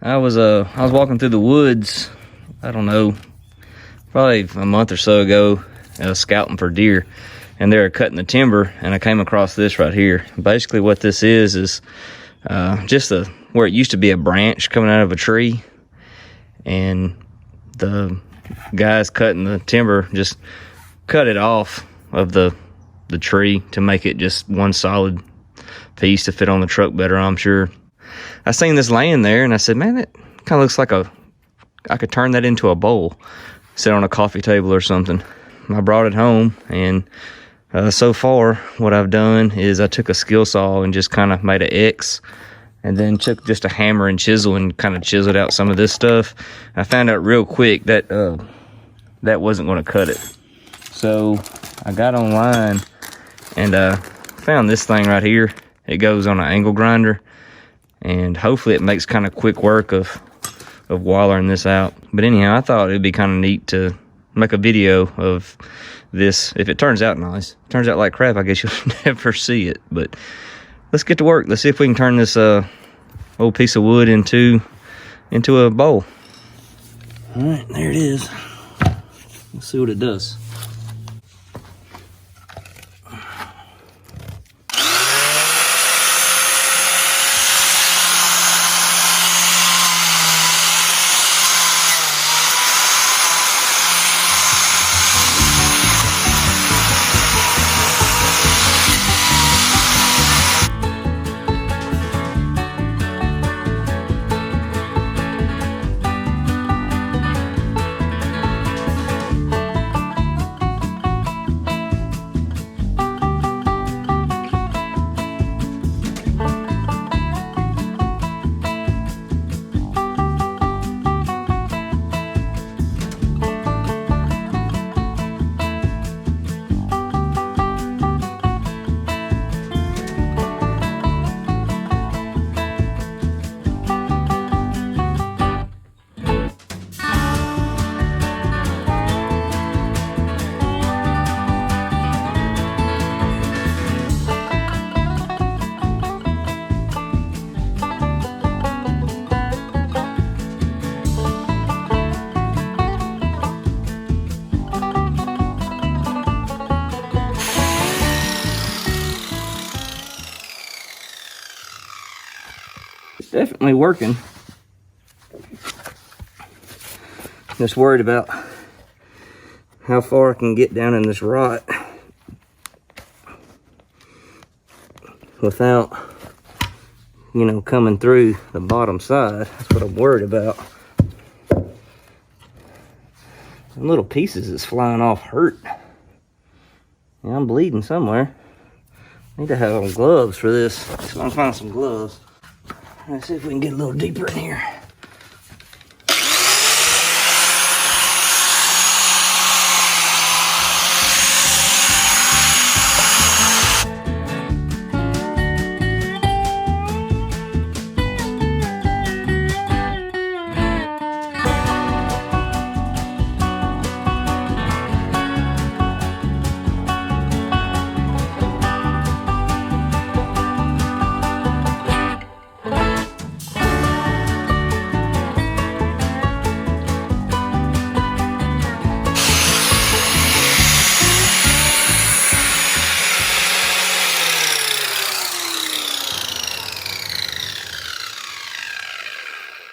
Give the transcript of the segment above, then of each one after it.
I was walking through the woods, I don't know, probably a month or so ago, scouting for deer, and they were cutting the timber, and I came across this right here. Basically what this is just where it used to be a branch coming out of a tree, and the guys cutting the timber just cut it off of the tree to make it just one solid piece to fit on the truck better, I'm sure. I seen this laying there and I said, man, it kind of looks like I could turn that into a bowl, sit on a coffee table or something. I brought it home, and so far what I've done is I took a skill saw and just kind of made an X, and then took just a hammer and chisel and kind of chiseled out some of this stuff. I found out real quick that that wasn't going to cut it. So I got online and found this thing right here. It goes on an angle grinder, and hopefully it makes kind of quick work of wallering this out. But anyhow, I thought it'd be kind of neat to make a video of this. If it turns out nice, turns out like crap, I guess you'll never see it. But let's get to work. Let's see if we can turn this old piece of wood into a bowl. All right, there it is. Let's see what it does. It's definitely working. Just worried about how far I can get down in this rot without, coming through the bottom side. That's what I'm worried about. Some little pieces that's flying off hurt. Yeah, I'm bleeding somewhere. I need to have on gloves for this. So I'm find some gloves. Let's see if we can get a little deeper in here.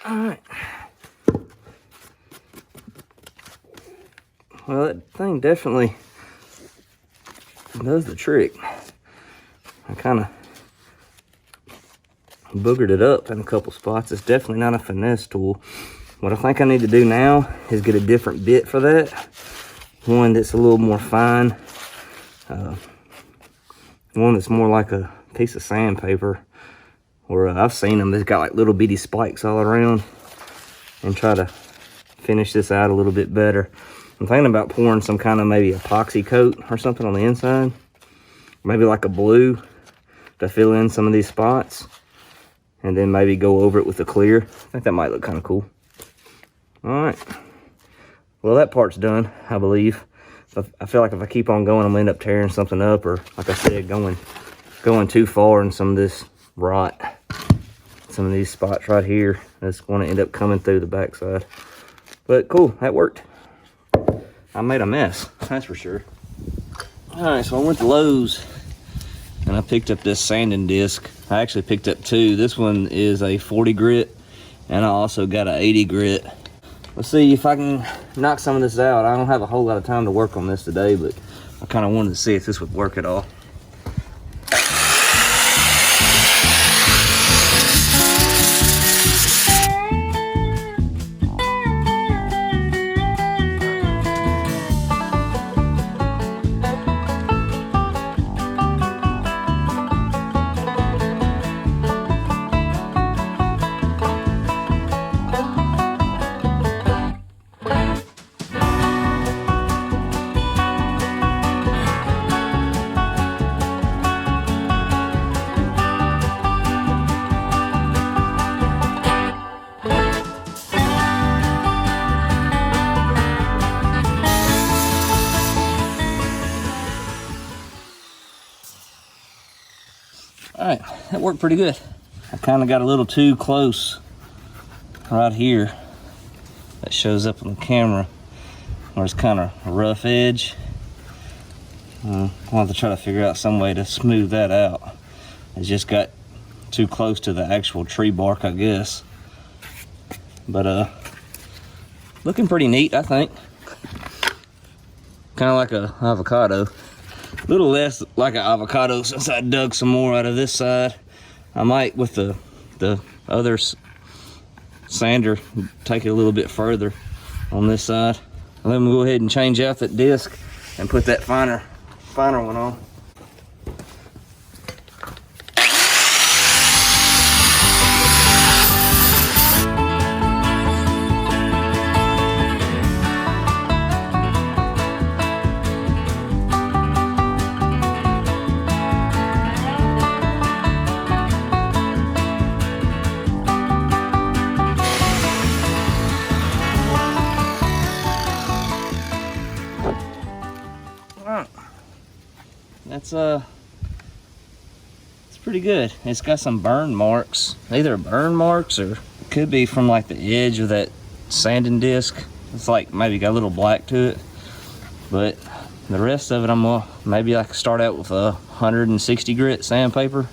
Alright. Well, that thing definitely does the trick. I kind of boogered it up in a couple spots. It's definitely not a finesse tool. What I think I need to do now is get a different bit for that. One that's a little more fine. One that's more like a piece of sandpaper. Or I've seen them, it's got like little bitty spikes all around, and try to finish this out a little bit better. I'm thinking about pouring some kind of maybe epoxy coat or something on the inside. Maybe like a blue to fill in some of these spots. And then maybe go over it with a clear. I think that might look kind of cool. All right. Well, that part's done, I believe. I feel like if I keep on going, I'm gonna end up tearing something up, or like I said, going too far in some of this rot. some of these spots right here that's going to end up coming through the backside. But cool, that worked. I made a mess, that's for sure. All right, so I went to Lowe's and I picked up this sanding disc. I actually picked up two. This one is a 40 grit and I also got an 80 grit. Let's see if I can knock some of this out. I don't have a whole lot of time to work on this today, but I kind of wanted to see if this would work at all. All right, that worked pretty good. I kind of got a little too close right here. That shows up on the camera where it's kind of a rough edge. I'll have to try to figure out some way to smooth that out. It just got too close to the actual tree bark, I guess. But looking pretty neat, I think. Kind of like an avocado. A little less like an avocado since I dug some more out of this side. I might, with the other sander, take it a little bit further on this side. And then we'll go ahead and change out that disc and put that finer one on. It's pretty good. It's got some burn marks, either burn marks or it could be from like the edge of that sanding disc. It's like maybe got a little black to it, but the rest of it I'm gonna maybe like start out with a 160 grit sandpaper,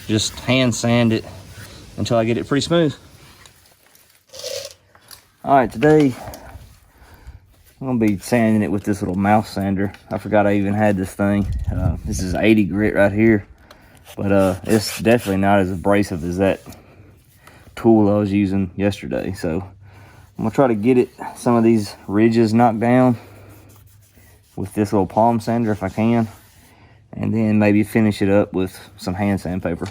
just hand sand it until I get it pretty smooth. All right, today I'm gonna be sanding it with this little mouth sander. I forgot I even had this thing. This is 80 grit right here, but it's definitely not as abrasive as that tool I was using yesterday. So I'm gonna try to get some of these ridges knocked down with this little palm sander if I can, and then maybe finish it up with some hand sandpaper.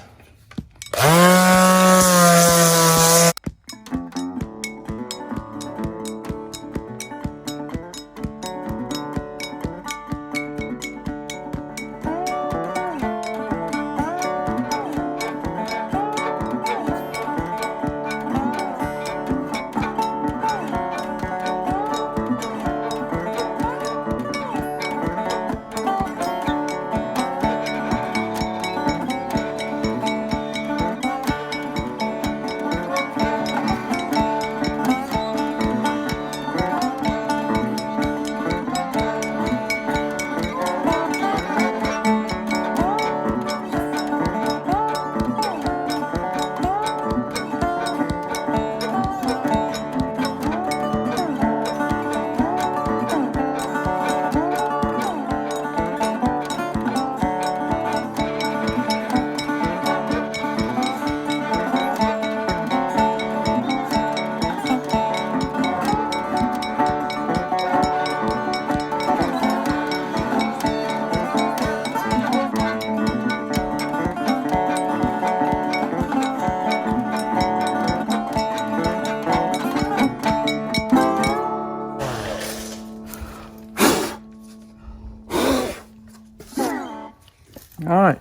All right.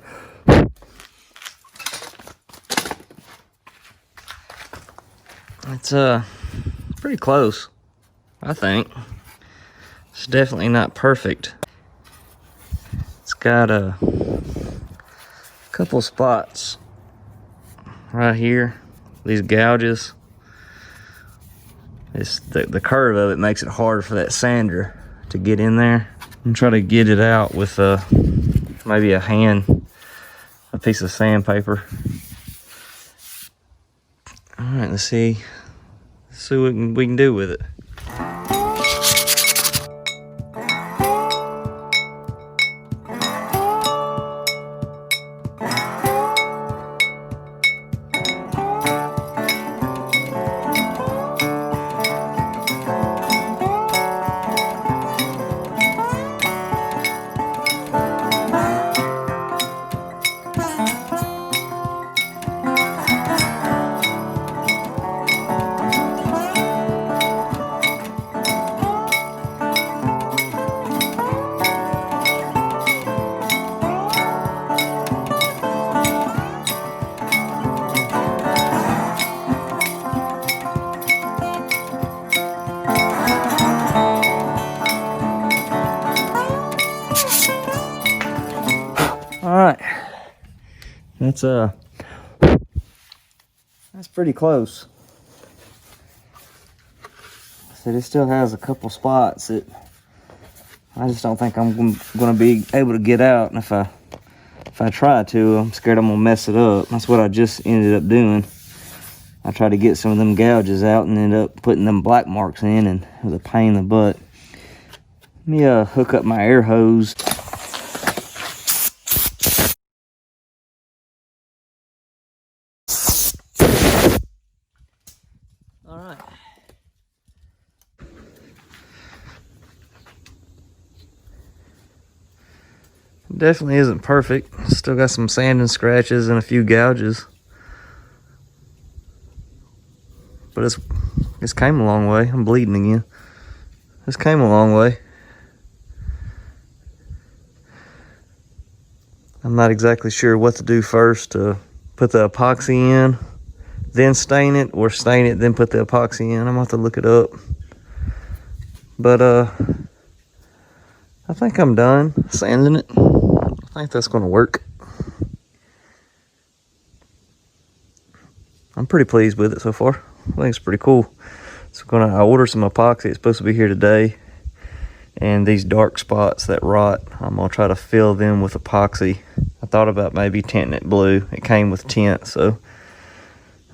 It's pretty close, I think. It's definitely not perfect. It's got a couple spots right here these gouges. It's the curve of it makes it hard for that sander to get in there. And try to get it out with maybe a piece of sandpaper. All right, let's see what we can do with it. All right, that's pretty close. So it still has a couple spots that I just don't think I'm gonna be able to get out. And if I try to, I'm scared I'm gonna mess it up. That's what I just ended up doing. I tried to get some of them gouges out and ended up putting them black marks in, and it was a pain in the butt. Let me hook up my air hose. All right. Definitely isn't perfect. Still got some sand and scratches and a few gouges. But it's came a long way. I'm bleeding again. This came a long way. I'm not exactly sure what to do first, to put the epoxy in, then stain it, or stain it, then put the epoxy in. I'm gonna have to look it up. But I think I'm done sanding it. I think that's gonna work. I'm pretty pleased with it so far. I think it's pretty cool. So I ordered some epoxy. It's supposed to be here today. And these dark spots that rot, I'm gonna try to fill them with epoxy. I thought about maybe tinting it blue. It came with tint, so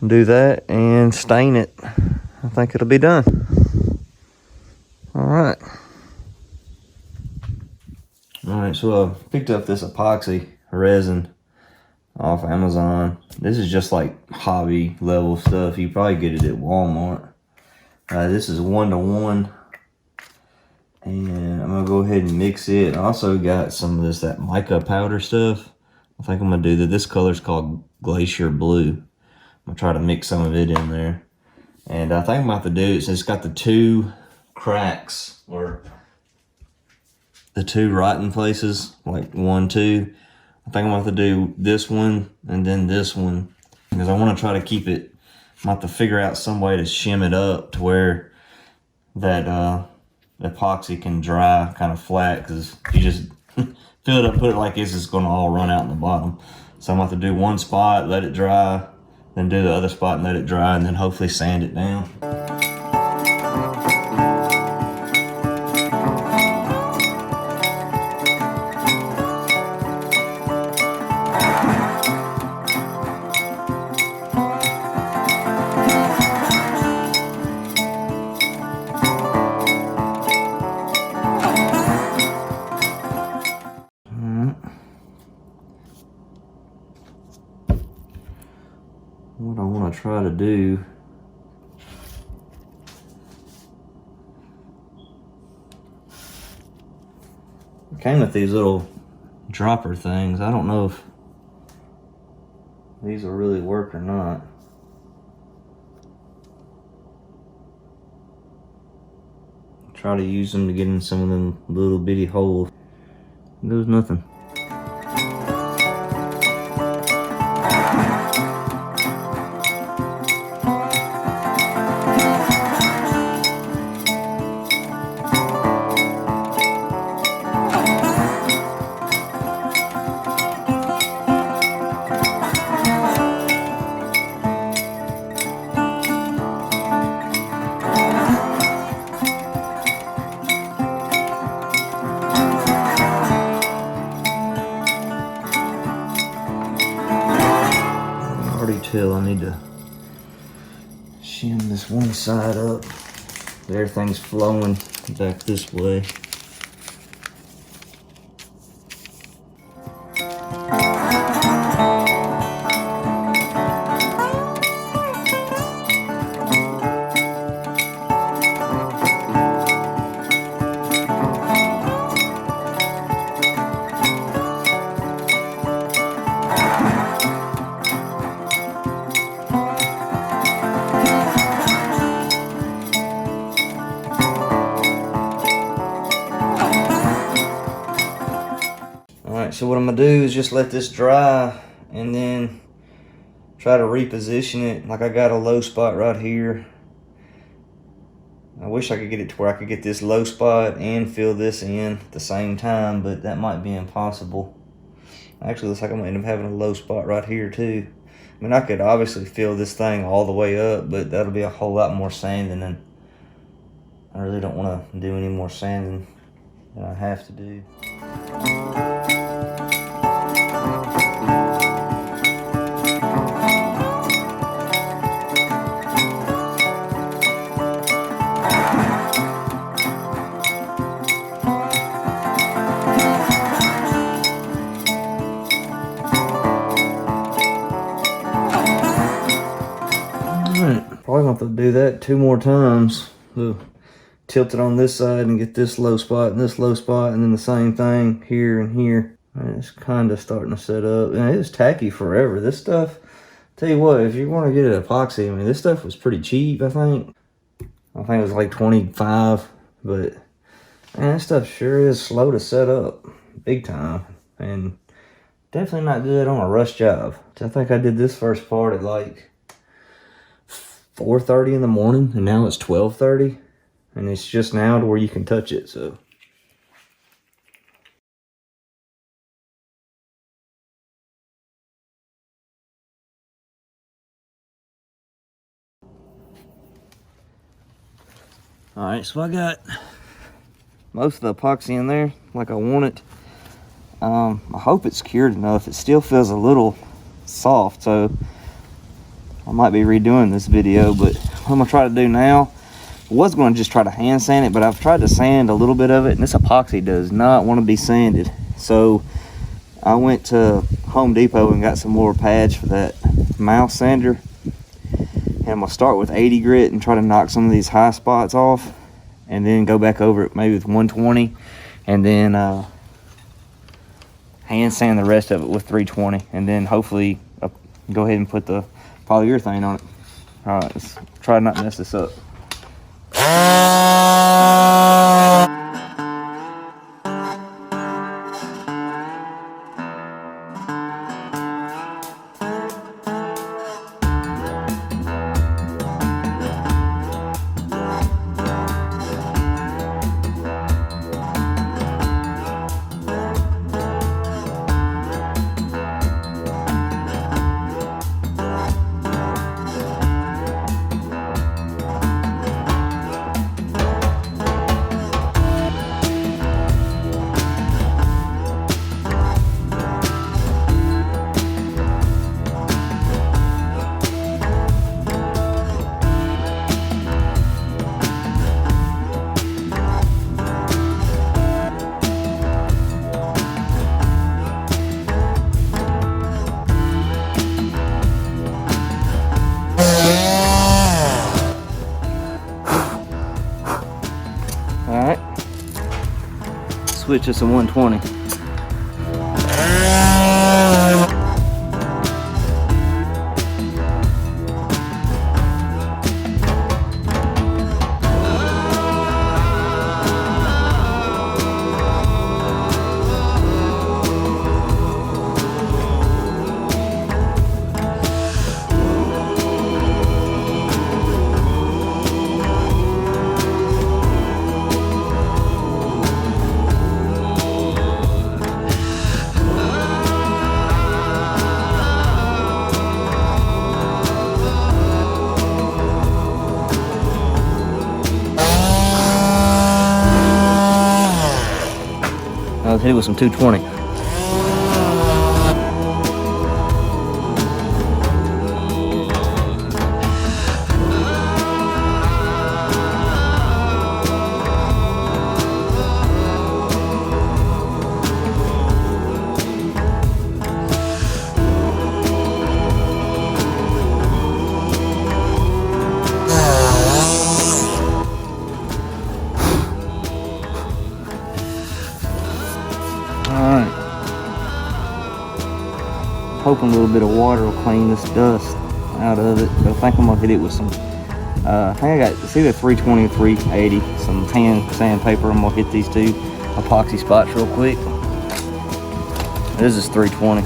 I'll do that and stain it. I think it'll be done. All right. All right, so I picked up this epoxy resin off Amazon. This is just like hobby level stuff. You probably get it at Walmart. This is 1-to-1. And I'm gonna go ahead and mix it. I also got some of that mica powder stuff. I think I'm gonna do that. This color's called Glacier Blue. I'm gonna try to mix some of it in there. And I think I'm about to do it, since it's got the two cracks, or the two rotten places, like 1, 2. I think I'm going to have to do this one and then this one, because I want to try to keep it. I'm going to have to figure out some way to shim it up to where that epoxy can dry kind of flat, because if you just fill it up, put it like this, it's going to all run out in the bottom. So I'm going to have to do one spot, let it dry, then do the other spot and let it dry, and then hopefully sand it down. What I want to try to do, it came with these little dropper things. I don't know if these will really work or not. Try to use them to get in some of them little bitty holes. There's nothing. shim this one side up. Everything's flowing back this way. Alright, so what I'm going to do is just let this dry and then try to reposition it. Like I got a low spot right here. I wish I could get it to where I could get this low spot and fill this in at the same time, but that might be impossible. Actually, looks like I'm going to end up having a low spot right here too. I mean, I could obviously fill this thing all the way up, but that'll be a whole lot more sanding, and I really don't want to do any more sanding than I have to do. Probably going to have to do that 2 more times. Tilt it on this side and get this low spot and this low spot, and then the same thing here and here. And it's kind of starting to set up. And it was tacky forever. This stuff, tell you what, if you want to get it epoxy, I mean, this stuff was pretty cheap, I think. I think it was like 25, but man, this stuff sure is slow to set up, big time. And definitely not good on a rush job. I think I did this first part at like 4:30 in the morning, and now it's 12:30, and it's just now to where you can touch it. So all right, so I got most of the epoxy in there like I want it. I hope it's cured enough. It still feels a little soft, so I might be redoing this video, but what I'm gonna try to do now, I was going to just try to hand sand it, but I've tried to sand a little bit of it, and this epoxy does not want to be sanded. So I went to Home Depot and got some more pads for that mouse sander, and I'm gonna start with 80 grit and try to knock some of these high spots off, and then go back over it maybe with 120, and then hand sand the rest of it with 320, and then hopefully go ahead and put the polyurethane on it. All right, let's try not to mess this up. Switch to some 120. I'll hit it with some 220. little bit of water will clean this dust out of it. But I think I'm gonna hit it with some, I think I got, it's either 320 or 380, some tan sandpaper. I'm gonna hit these two epoxy spots real quick. This is 320.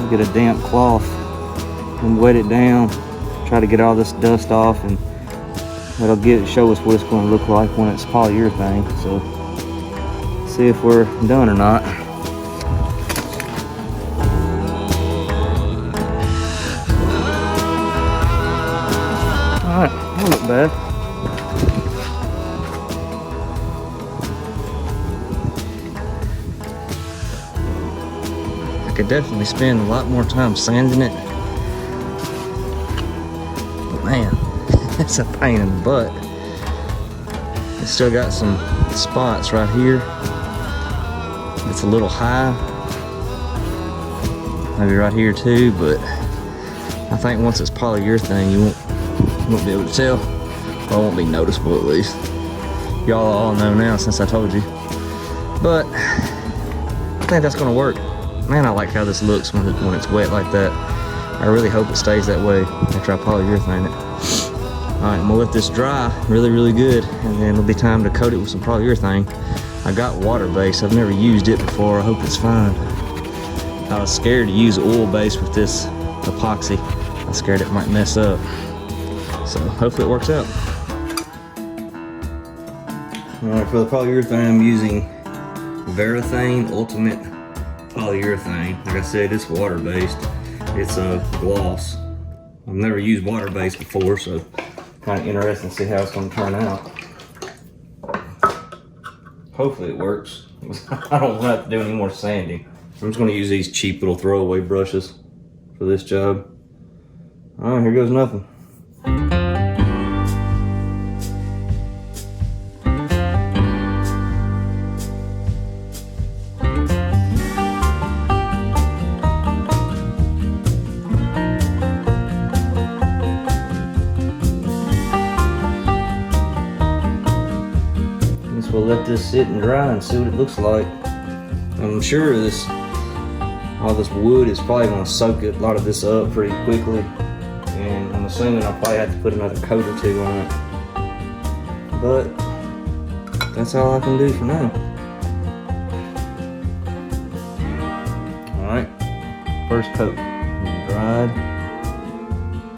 Get a damp cloth and wet it down, try to get all this dust off, and that'll show us what it's going to look like when it's polyurethane. So see if we're done or not. All right, that don't look bad. Could definitely spend a lot more time sanding it, but man, it's a pain in the butt. It's still got some spots right here. It's a little high, maybe right here too, but I think once it's polyurethane, you won't be able to tell, or it won't be noticeable at least. Y'all all know now since I told you, but I think that's gonna work. Man, I like how this looks when it's wet like that. I really hope it stays that way after I polyurethane it. All right, I'm gonna let this dry really, really good, and then it'll be time to coat it with some polyurethane. I got water base. I've never used it before. I hope it's fine. I was scared to use oil base with this epoxy. I was scared it might mess up. So hopefully it works out. All right, for the polyurethane, I'm using Varathane Ultimate Polyurethane. Like I said, it's water-based. It's a gloss. I've never used water-based before, so kind of interesting to see how it's going to turn out. Hopefully it works. I don't have to do any more sanding. I'm just going to use these cheap little throwaway brushes for this job. All right, here goes nothing. We'll let this sit and dry and see what it looks like. I'm sure all this wood is probably going to soak a lot of this up pretty quickly, and I'm assuming I'll probably have to put another coat or two on it. But that's all I can do for now. All right, first coat dried.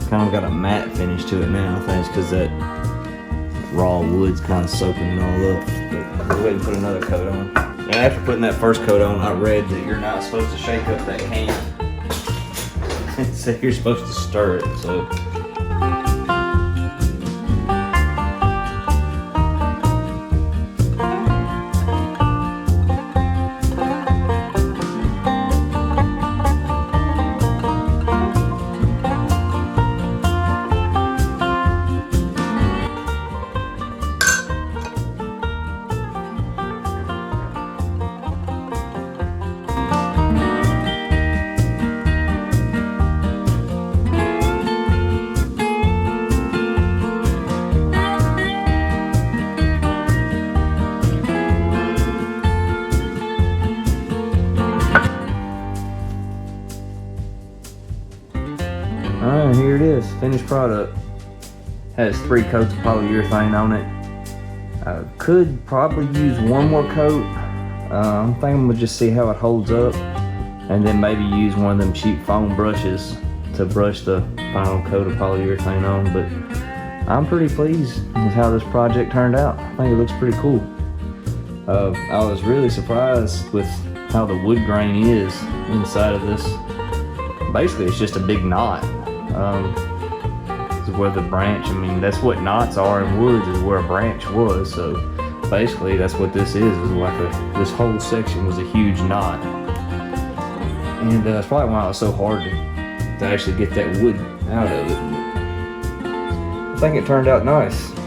Kind of got a matte finish to it now. I think it's because that raw wood's kind of soaking it all up. But I'll go ahead and put another coat on. And after putting that first coat on, I read that you're not supposed to shake up that can. So you're supposed to stir it. So alright, here it is, finished product. Has 3 coats of polyurethane on it. I could probably use one more coat. I'm thinking we'll just see how it holds up, and then maybe use one of them cheap foam brushes to brush the final coat of polyurethane on. But I'm pretty pleased with how this project turned out. I think it looks pretty cool. I was really surprised with how the wood grain is inside of this. Basically, it's just a big knot. This is where the branch, I mean, that's what knots are in woods, is where a branch was. So basically, that's what this is like this whole section was a huge knot. And that's probably why it was so hard to actually get that wood out of it. I think it turned out nice.